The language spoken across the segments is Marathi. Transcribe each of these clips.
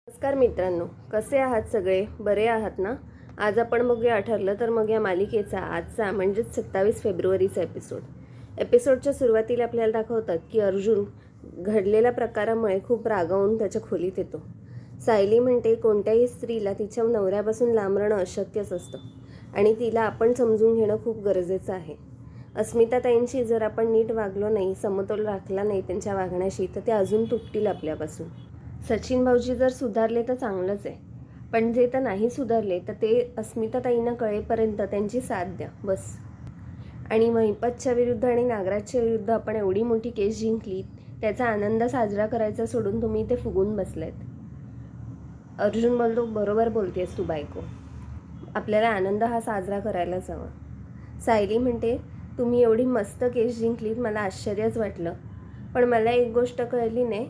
नमस्कार मित्रांनो, कसे आहात सगळे? बरे आहात ना? आज आपण बघूया, ठरलं तर मग या मालिकेचा आजचा म्हणजेच 27 फेब्रुवारीचा एपिसोडच्या सुरुवातीला आपल्याला दाखवतात की अर्जुन घडलेल्या प्रकारामुळे खूप रागावून त्याच्या खोलीत येतो. सायली म्हणते कोणत्याही स्त्रीला तिच्या नवऱ्यापासून लांब राहणं अशक्यच असतं आणि तिला आपण समजून घेणं खूप गरजेचं आहे. अस्मिताताईंशी जर आपण नीट वागलो नाही, समतोल राखला नाही त्यांच्या वागण्याशी, तर ते अजून तुटतील आपल्यापासून. सचिन भाऊजी जर सुधारले तर चांगलंच आहे, पण जे तर नाही सुधारले तर ते अस्मिताताईंना कळेपर्यंत त्यांची साथ द्या बस. आणि महिपतच्या विरुद्ध आणि नागराजच्या विरुद्ध आपण एवढी मोठी केस जिंकली, त्याचा आनंद साजरा करायचा सोडून तुम्ही इथे फुगून बसलेत. अर्जुन बोलतो, बरोबर बोलतेस तू बायको, आपल्याला आनंद हा साजरा करायलाच हवा. सायली म्हणते, तुम्ही एवढी मस्त केस जिंकलीत, मला आश्चर्यच वाटलं, पण मला एक गोष्ट कळली नाही,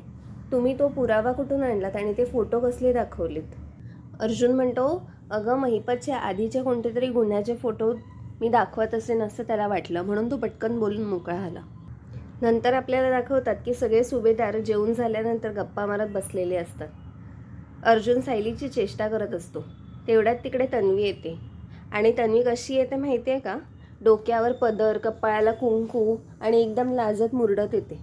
तुम्ही तो पुरावा कुठून आणलात आणि ते फोटो कसले दाखवलेत? अर्जुन म्हणतो, अगं महिपतच्या आधीचे कोणते तरी गुन्ह्याचे फोटो मी दाखवत असेन असं त्याला वाटलं, म्हणून तो पटकन बोलून मोकळा झाला. नंतर आपल्याला दाखवतात की सगळे सुभेदार जेवून झाल्यानंतर गप्पा मारत बसलेले असतात. अर्जुन सायलीची चेष्टा करत असतो. तेवढ्यात तिकडे तन्वी येते. आणि तन्वी कशी येते माहिती आहे का? डोक्यावर पदर, कपाळाला कुंकू आणि एकदम लाजत मुरडत येते.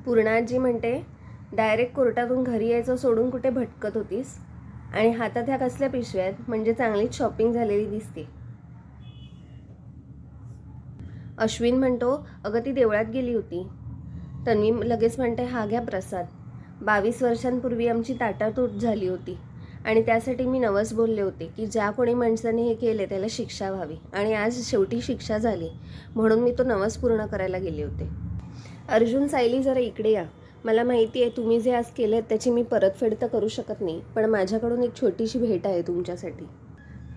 पूर्णाजी म्हणते, डायरेक्ट कोर्टातून घरी यायचं सोडून कुठे भटकत होतीस? आणि हातात ह्या कसल्या पिशव्यात? म्हणजे चांगलीच शॉपिंग झालेली दिसते. अश्विन म्हणतो, अगं ती देवळात गेली होती. तन्वी लगेच म्हणते, हा घ्या प्रसाद. 22 वर्षांपूर्वी आमची ताटातूट झाली होती आणि त्यासाठी मी नवस बोलले होते की ज्या कोणी माणसाने हे केले त्याला शिक्षा व्हावी, आणि आज शेवटी शिक्षा झाली, म्हणून मी तो नवस पूर्ण करायला गेले होते. अर्जुन, सायली जरा इकडे या. मला माहिती आहे तुम्ही जे आज केलेत त्याची मी परतफेड तर करू शकत नाही, पण माझ्याकडून एक छोटीशी भेट आहे तुमच्यासाठी.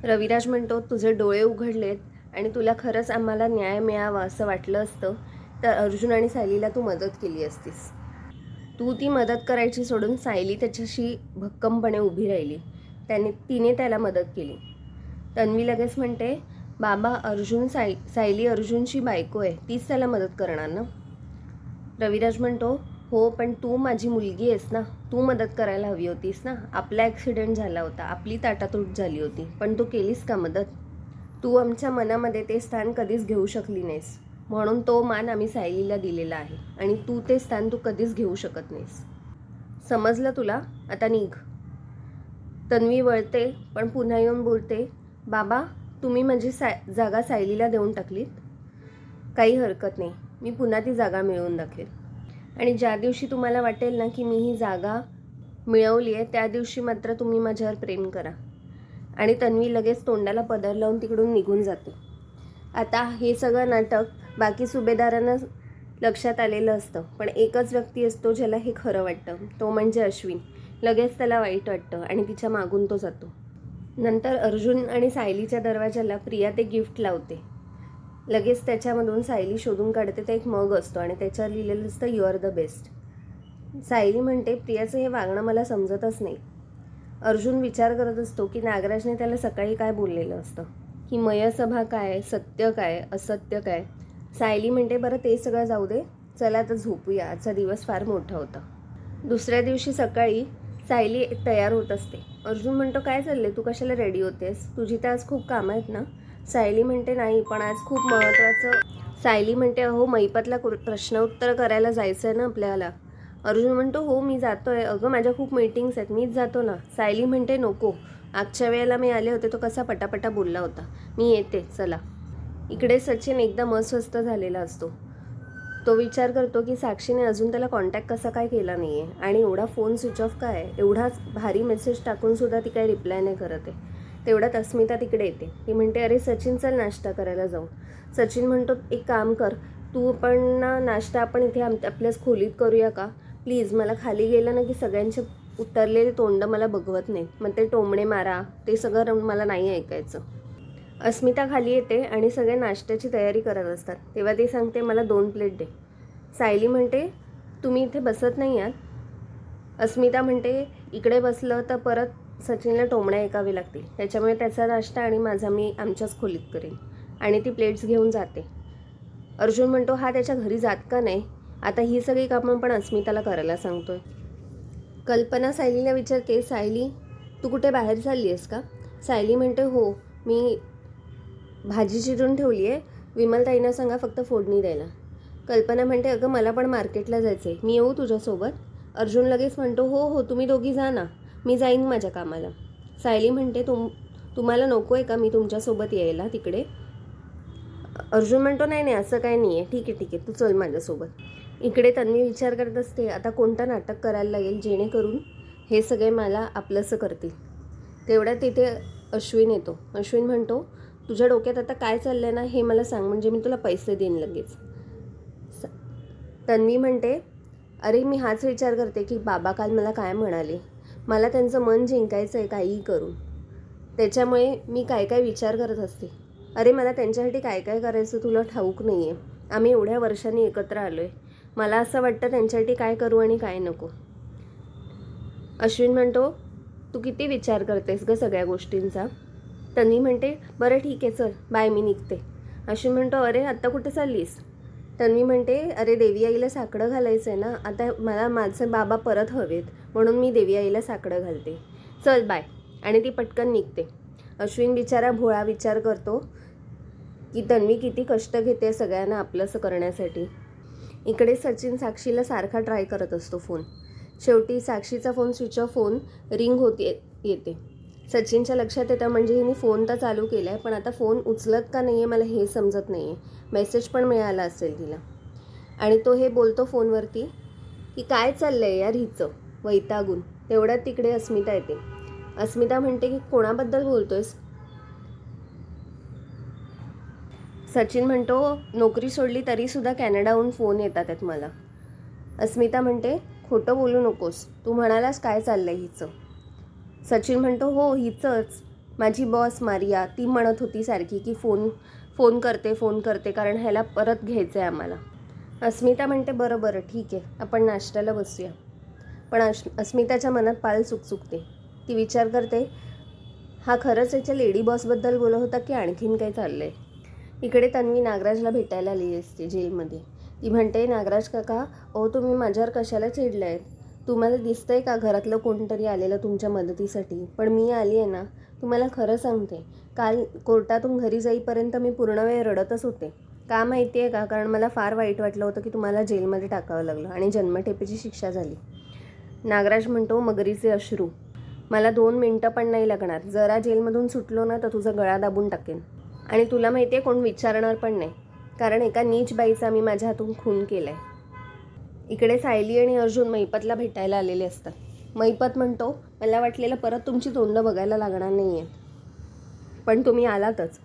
रविराज म्हणतो, तुझे डोळे उघडलेत आणि तुला खरंच आम्हाला न्याय मिळावा असं वाटलं असतं तर अर्जुन आणि सायलीला तू मदत केली असतीस. तू ती मदत करायची सोडून सायली त्याच्याशी भक्कमपणे उभी राहिली, तिने त्याला मदत केली. तन्वी लगेच म्हणते, बाबा अर्जुन सायली अर्जुनची बायको आहे, तीच त्याला मदत करणार ना? रविराज म्हणतो, हो, पण तू माझी मुलगी आहेस ना, तू मदत करायला हवी होतीस ना. आपला ॲक्सिडेंट झाला होता, आपली ताटातूट झाली होती, पण तू केलीस का मदत? तू आमच्या मनामध्ये ते स्थान कधीच घेऊ शकली नाहीस, म्हणून तो मान आम्ही सायलीला दिलेला आहे आणि तू ते स्थान तू कधीच घेऊ शकत नाहीस. समजलं तुला? आता निघ. तन्वी वळते पण पुन्हा येऊन बोलते, बाबा तुम्ही माझी जागा सायलीला देऊन टाकलीत. काही हरकत नाही, मी पुन्हा ती जागा मिळवून दाखवेल. आणि ज्या दिवशी तुम्हाला वाटेल ना की मी ही जागा मिळवली आहे, त्या दिवशी मात्र तुम्ही माझ्यावर प्रेम करा. आणि तन्वी लगेच तोंडाला पदर लावून तिकडून निघून जाते. आता हे सगळं नाटक बाकी सुभेदारांना लक्षात आलेलं असतं, पण एकच व्यक्ती असतो ज्याला हे खरं वाटतं, तो म्हणजे अश्विन. लगेच त्याला वाईट वाटतं आणि तिच्या मागून तो जातो. नंतर अर्जुन आणि सायलीच्या दरवाजाला प्रिया ते गिफ्ट लावते. लगेच त्याच्यामधून सायली शोधून काढते, ते एक मग असतो आणि त्याच्यावर लिहिलेलं असतं, you are the best. Sayali म्हणते, प्रियाचं हे वागणं मला समजतच नाही. अर्जुन विचार करत असतो की नागराजने त्याला सकाळी काय बोललेलं असतं, की मयसभा काय, सत्य काय, असत्य काय. सायली म्हणते, बरं ते सगळं जाऊ दे, चला आता झोपूया, आजचा दिवस फार मोठा होता. दुसऱ्या दिवशी सकाळी सायली तयार होत असते. अर्जुन म्हणतो, काय चाललंय, तू कशाला रेडी होतेस? तुझी तर आज खूप कामं आहेत ना? सायली म्हणते, नाही, पण आज खूप महत्त्वाचं. सायली म्हणते, अहो महिपतला प्रश्न उत्तर करायला जायचं आहे ना आपल्याला. अर्जुन म्हणतो, हो मी जातोय, अगं माझ्या खूप मीटिंग्स आहेत, मीच जातो ना. सायली म्हणते, नको, आजच्या वेळेला मी आले होते तो कसा पटापटा बोलला होता, मी येते, चला. इकडे सचिन एकदम अस्वस्थ झालेला असतो. तो विचार करतो की साक्षीने अजून त्याला कॉन्टॅक्ट कसा काय केला नाही आहे आणि एवढा फोन स्विच ऑफ काय, एवढाच भारी मेसेज टाकूनसुद्धा ती काही रिप्लाय नाही करत आहे. तेवढ्यात अस्मिता तिकडे येते. ती म्हणते, अरे सचिन, चल नाश्ता करायला जाऊ. सचिन म्हणतो, एक काम कर, तू पण ना नाश्ता आपण इथे आपल्याच खोलीत करूया का प्लीज? मला खाली गेलं ना की सगळ्यांचे उतरलेले तोंड मला बघवत नाही, मग ते टोमणे मारा, ते सगळं मला नाही ऐकायचं. अस्मिता खाली येते आणि सगळे नाश्त्याची तयारी करत असतात. तेव्हा ती सांगते, मला 2 प्लेट दे. सायली म्हणते, तुम्ही इथे बसत नाही आहात? अस्मिता म्हणते, इकडे बसलं तर परत सचिनला टोमण्या ऐकावे लागतील, त्याच्यामुळे त्याचा नाश्ता आणि माझा मी आमच्याच खोलीत करेन. आणि ती प्लेट्स घेऊन जाते. अर्जुन म्हणतो, हा त्याच्या घरी जात का नाही? आता ही सगळी कामं पण अस्मिताला करायला सांगतोय. कल्पना सायलीला विचारते, सायली तू कुठे बाहेर चालली आहेस का? सायली म्हणते, हो मी भाजी चिरून ठेवली आहे, विमलताईंना सांगा फक्त फोडणी द्यायला. कल्पना म्हणते, अगं मला पण मार्केटला जायचं आहे, मी येऊ तुझ्यासोबत? अर्जुन लगेच म्हणतो, हो हो तुम्ही दोघी जा ना, मी जाईन माझ्या कामाला. सायली म्हणते, तुम्हाला नको आहे का मी तुमच्यासोबत यायला तिकडे? अर्जुन म्हणतो, नाही नाही असं काही नाही आहे, ठीक आहे तू चल माझ्यासोबत. इकडे तन्वी विचार करत असते, आता कोणतं नाटक करायला लागेल जेणेकरून हे सगळे मला आपलंसं करतील. तेवढ्यात तिथे अश्विन येतो. अश्विन म्हणतो, तुझ्या डोक्यात आता काय चाललं आहे ना हे मला सांग, म्हणजे मी तुला पैसे देईन लगेच. तन्वी म्हणते, अरे मी हाच विचार करते की बाबा काल मला काय म्हणाले, मला त्यांचं मन जिंकायचं आहे काहीही करून, त्याच्यामुळे मी काय काय विचार करत असते. अरे मला त्यांच्यासाठी काय काय करायचं तुला ठाऊक नाही आहे. आम्ही एवढ्या वर्षांनी एकत्र आलो आहे, मला असं वाटतं त्यांच्यासाठी काय करू आणि काय नको. अश्विन म्हणतो, तू किती विचार करतेस ग सगळ्या गोष्टींचा? तन्वी म्हणते, बरं ठीक आहे चल बाय मी निघते. अश्विन म्हणतो, अरे आत्ता कुठे चाललीस? तन्वी म्हणते, अरे देवी आईला साकडं घालायचं आहे ना, आता मला माझे बाबा परत हवेत म्हणून मी देवी आईला साकडं घालते, चल बाय. आणि ती पटकन निघते. अश्विन बिचारा भोळा विचार करतो की तन्वी किती कष्ट घेते सगळ्यांना आपलंसं करण्यासाठी. इकडे सचिन साक्षीला सारखा ट्राय करत असतो फोन. शेवटी साक्षीचा फोन स्विच ऑफ होऊन रिंग येते. सचिनच्या लक्षात येतं, म्हणजे हिने फोन तर चालू केला आहे पण आता फोन उचलत का नाही आहे मला हे समजत नाही आहे. मेसेज पण मिळाला असेल तिला. आणि तो हे बोलतो फोनवरती की काय चाललं आहे यार हिचं, वैतागून. तेवढ्यात तिकडे अस्मिता येते. अस्मिता म्हणते की कोणाबद्दल बोलतोयस? सचिन म्हणतो, नोकरी सोडली तरीसुद्धा कॅनडाहून फोन येतात आहेत मला. अस्मिता म्हणते, खोटं बोलू नकोस, तू म्हणालास काय चाललं आहे हिचं? सचिन म्हणतो, हो हिचंच, माझी बॉस मारिया ती म्हणत होती सारखी की फोन करते कारण ह्याला परत घ्यायचं आहे आम्हाला. अस्मिता म्हणते, बरं ठीक आहे आपण नाश्त्याला बसूया. पण अस्मिताच्या मनात पाल चुकचुकते. ती विचार करते, हा खरंच याच्या लेडी बॉसबद्दल बोलत होता की आणखीन काय चाललं आहे. इकडे तन्वी नागराजला भेटायला आलेली असते जेलमध्ये. ती म्हणते, नागराज काका तुम्ही माझ्यावर कशाला चिडलं आहेत? तुम्हाला दिसतंय का घरातलं कोणतरी आलेलं तुमच्या मदतीसाठी? पण मी आली आहे ना, तुम्हाला खरं सांगते, काल कोर्टातून घरी जाईपर्यंत मी पूर्ण वेळ रडतच होते. का माहिती आहे का? कारण मला फार वाईट वाटलं होतं की तुम्हाला जेलमध्ये टाकावं लागलं आणि जन्मठेपेची शिक्षा झाली. नागराज म्हणतो, मगरीचे अश्रू, मला 2 मिनटं पण नाही लागणार, जरा जेलमधून सुटलो ना तर तुझा गळा दाबून टाकेन. आणि तुला माहिती आहे कोण विचारणार पण नाही, कारण एका नीच बाईचा मी माझ्या हातून खून केला आहे. इकडे सायली आणि अर्जुन मैपतला भेटायला आलेले असतात. मैपत म्हणतो, मला वाटलेलं परत तुमची तोंडं बघायला लागणार नाही आहे, पण तुम्ही आलातच.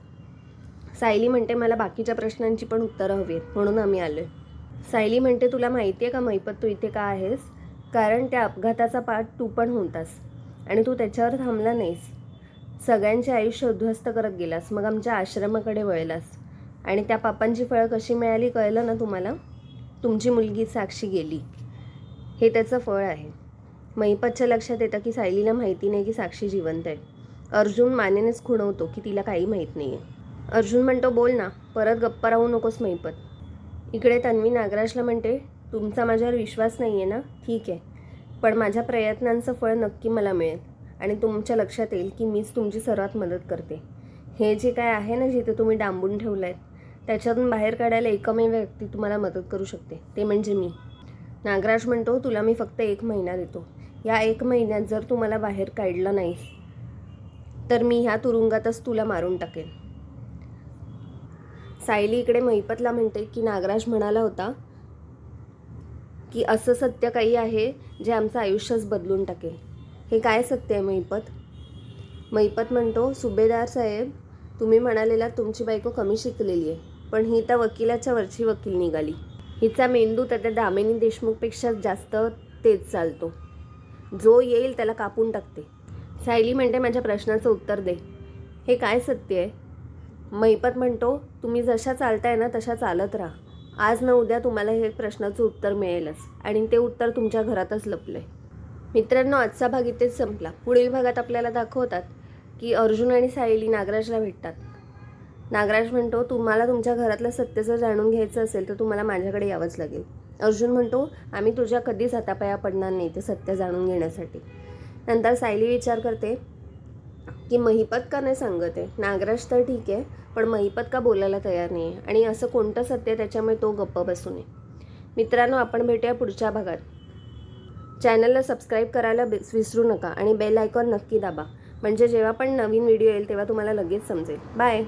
सायली म्हणते, मला बाकीच्या प्रश्नांची पण उत्तरं हवी आहेत म्हणून आम्ही आलो आहे. सायली म्हणते, तुला माहिती आहे का मैपत तू इथे का आहेस? कारण त्या अपघाताचा पाठ तू पण होतास आणि तू त्याच्यावर थांबला नाहीस. सगळ्यांचे आयुष्य उद्ध्वस्त करत गेलास, मग आमच्या आश्रमाकडे वळलास आणि त्या पापांची फळं कशी मिळाली कळलं ना तुम्हाला? तुमची मुलगी साक्षी गेली, हे त्याचं फळ आहे. मैपतच्या लक्षात येतं की सायलीला माहिती नाही की साक्षी जिवंत आहे. अर्जुन मानेनेच खुणवतो की तिला काही माहीत नाही आहे. अर्जुन म्हणतो, बोल ना, परत गप्पा राहू नकोस मैपत. इकडे तन्वी नागराजला म्हणते, तुमचा माझ्यावर विश्वास नाही आहे ना, ठीक आहे, पण माझ्या प्रयत्नांचं फळ नक्की मला मिळेल आणि तुमच्या लक्षात येईल की मीच तुमची सर्वात मदत करते. हे जे काय आहे ना जिथे तुम्ही डांबून ठेवलं आहे त्याच्यातून बाहेर काढायला एकमेव व्यक्ती तुम्हाला मदत करू शकते, ते म्हणजे मी. नागराज म्हणतो, तुला मी फक्त 1 महिना देतो. या 1 महिन्यात जर तू मला बाहेर काढलं नाहीस तर मी ह्या तुरुंगातच तुला मारून टाकेन. सायली इकडे मैपतला म्हणते की नागराज म्हणाला होता की असं सत्य काही आहे जे आमचं आयुष्यच बदलून टाकेल. हे काय सत्य आहे मैपत? मैपत म्हणतो, सुभेदार साहेब, तुम्ही म्हणालेला तुमची बायको कमी शिकलेली आहे, पण ही तर वकिलाच्या वरची वकील निघाली. हिचा मेंदू त्या दामिनी देशमुखपेक्षा जास्त तेज चालतो. जो येईल त्याला कापून टाकते. सायली म्हणते, माझ्या प्रश्नाचं उत्तर दे, हे काय सत्य आहे? मैपत म्हणतो, तुम्ही जशा चालताय ना तशा चालत राहा. आज ना उद्या तुम्हाला हे प्रश्नाचं उत्तर मिळेलच आणि ते उत्तर तुमच्या घरातच लपलं आहे. मित्रांनो, आजचा भाग इथेच संपला. पुढील भागात आपल्याला दाखवतात की अर्जुन आणि सायली नागराजला भेटतात. नागराज म्हणतो, तुम्हाला तुमच्या घरातलं सत्य जर जाणून घ्यायचं असेल तर तुम्हाला माझ्याकडे यावंच लागेल. अर्जुन म्हणतो, आम्ही तुझ्या कधीच हातापाया पडणार नाही ते सत्य जाणून घेण्यासाठी. नंतर सायली विचार करते की महिपत का नाही सांगत आहे. नागराज तर ठीक आहे, पण महिपत का बोलायला तयार नाही आहे, आणि असं कोणतं सत्य त्याच्यामुळे तो गप्प बसू नये. मित्रांनो, आपण भेटूया पुढच्या भागात. चॅनलला सबस्क्राईब करायला विसरू नका आणि बेल आयकॉन नक्की दाबा, म्हणजे जेव्हा पण नवीन व्हिडिओ येईल तेव्हा तुम्हाला लगेच समजेल. बाय.